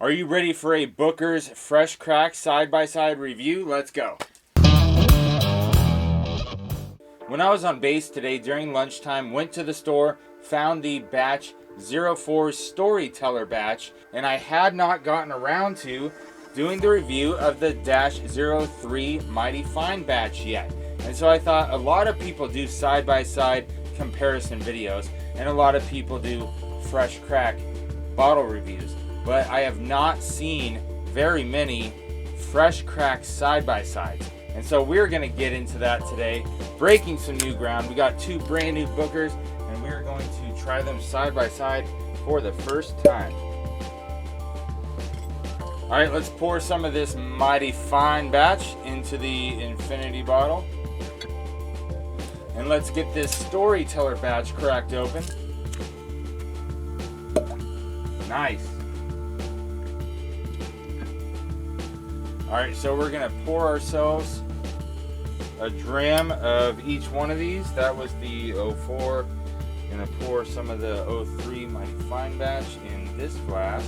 Are you ready for a Booker's Fresh Crack side-by-side review? Let's go. When I was on base today during lunchtime, went to the store, found the batch 04 Storyteller batch, and I had not gotten around to doing the review of the -03 Mighty Fine batch yet. And so I thought a lot of people do side-by-side comparison videos, and a lot of people do fresh crack bottle reviews. But I have not seen very many fresh crack side-by-sides. And so we're going to get into that today, breaking some new ground. We got two brand new Bookers, and we're going to try them side-by-side for the first time. All right, let's pour some of this Mighty Fine batch into the infinity bottle. And let's get this Storyteller batch cracked open. Nice. All right, so we're gonna pour ourselves a dram of each one of these. That was the 04. Gonna pour some of the 03 Mighty Fine batch in this glass.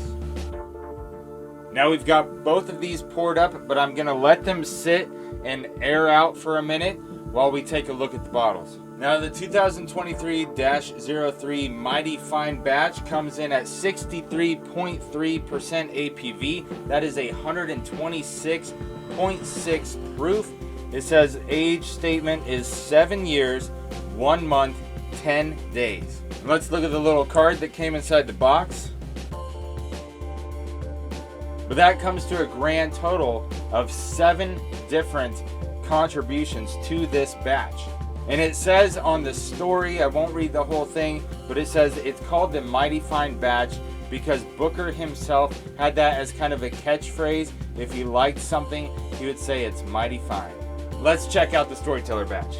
Now we've got both of these poured up, but I'm gonna let them sit and air out for a minute while we take a look at the bottles. Now the 2023-03 Mighty Fine batch comes in at 63.3% APV. That is 126.6 proof. It says age statement is 7 years, 1 month, 10 days. Let's look at the little card that came inside the box. But that comes to a grand total of 7 different contributions to this batch. And it says on the story, I won't read the whole thing, but it says it's called the Mighty Fine batch because Booker himself had that as kind of a catchphrase. If he liked something, he would say it's mighty fine. Let's check out the Storyteller batch.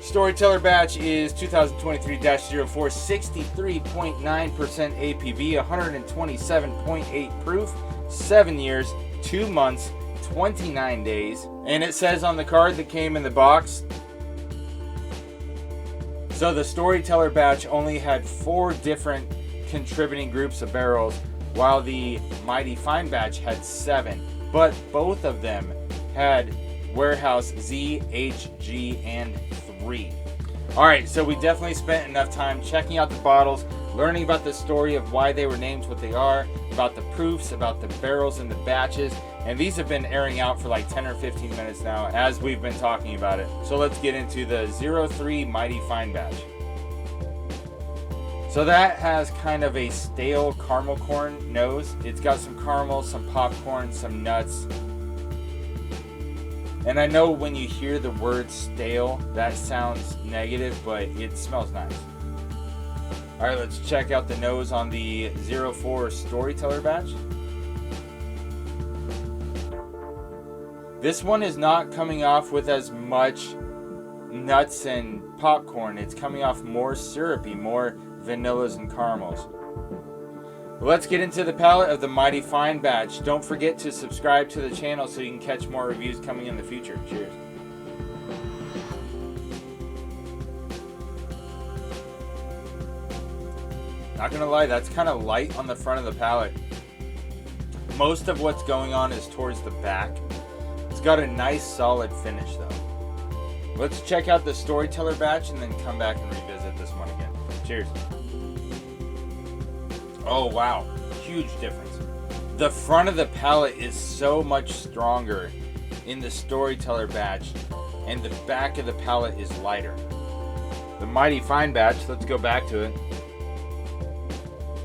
Storyteller batch is 2023-04, 63.9% APV, 127.8 proof, 7 years, 2 months, 29 days. And it says on the card that came in the box, so the Storyteller batch only had 4 different contributing groups of barrels, while the Mighty Fine batch had 7. But both of them had warehouse Z, H, G, and 3. Alright, so we definitely spent enough time checking out the bottles, learning about the story of why they were named what they are, about the proofs, about the barrels and the batches. And these have been airing out for like 10 or 15 minutes now as we've been talking about it. So let's get into the 03 Mighty Fine batch. So that has kind of a stale caramel corn nose. It's got some caramel, some popcorn, some nuts. And I know when you hear the word stale, that sounds negative, but it smells nice. All right, let's check out the nose on the 04 Storyteller batch. This one is not coming off with as much nuts and popcorn. It's coming off more syrupy, more vanillas and caramels. Let's get into the palate of the Mighty Fine batch. Don't forget to subscribe to the channel so you can catch more reviews coming in the future. Cheers. Not gonna lie, that's kind of light on the front of the palate. Most of what's going on is towards the back. It's got a nice solid finish though. Let's check out the Storyteller batch and then come back and revisit this one again. Cheers. Oh wow, huge difference. The front of the palate is so much stronger in the Storyteller batch, and the back of the palate is lighter. The Mighty Fine batch, let's go back to it.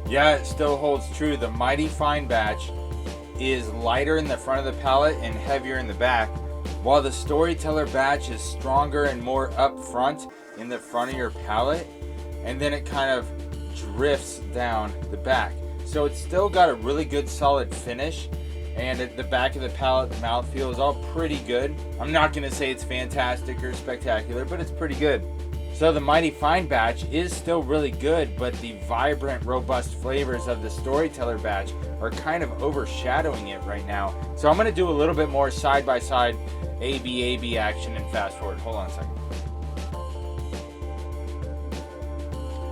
Yeah, it still holds true. The Mighty Fine batch is lighter in the front of the palate and heavier in the back, while the Storyteller batch is stronger and more up front in the front of your palate, and then it kind of drifts down the back. So it's still got a really good solid finish, and at the back of the palate, the mouthfeel is all pretty good. I'm not going to say it's fantastic or spectacular, but it's pretty good. So the Mighty Fine batch is still really good, but the vibrant, robust flavors of the Storyteller batch are kind of overshadowing it right now. So I'm going to do a little bit more side-by-side AB action and fast forward. Hold on a second.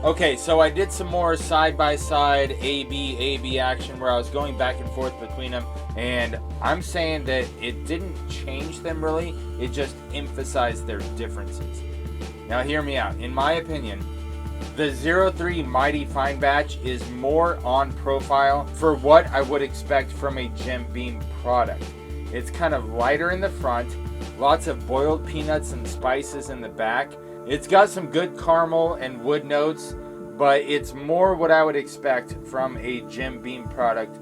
Okay, so I did some more side-by-side A-B action where I was going back and forth between them, and I'm saying that it didn't change them really, it just emphasized their differences. Now hear me out. In my opinion, the 03 Mighty Fine Batch is more on profile for what I would expect from a Jim Beam product. It's kind of lighter in the front, lots of boiled peanuts and spices in the back. It's got some good caramel and wood notes, but it's more what I would expect from a Jim Beam product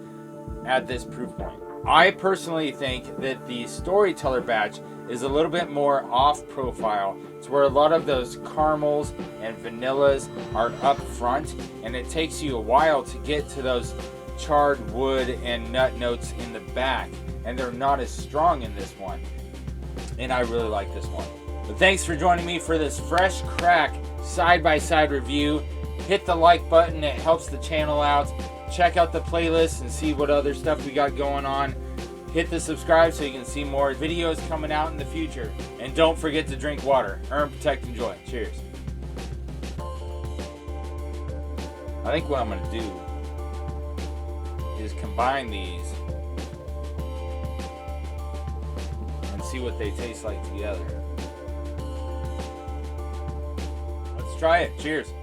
at this proof point. I personally think that the Storyteller batch is a little bit more off profile. It's where a lot of those caramels and vanillas are up front, and it takes you a while to get to those charred wood and nut notes in the back, and they're not as strong in this one. And I really like this one. But thanks for joining me for this fresh crack side-by-side review. Hit the like button, it helps the channel out. Check out the playlist and see what other stuff we got going on. Hit the subscribe so you can see more videos coming out in the future. And don't forget to drink water. Earn, protect, enjoy. Cheers. I think what I'm going to do is combine these and see what they taste like together. Let's try it. Cheers.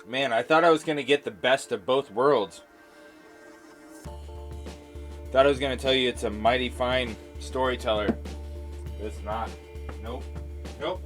Man, I thought I was going to get the best of both worlds. Thought I was going to tell you it's a mighty fine Storyteller. It's not. Nope. Nope.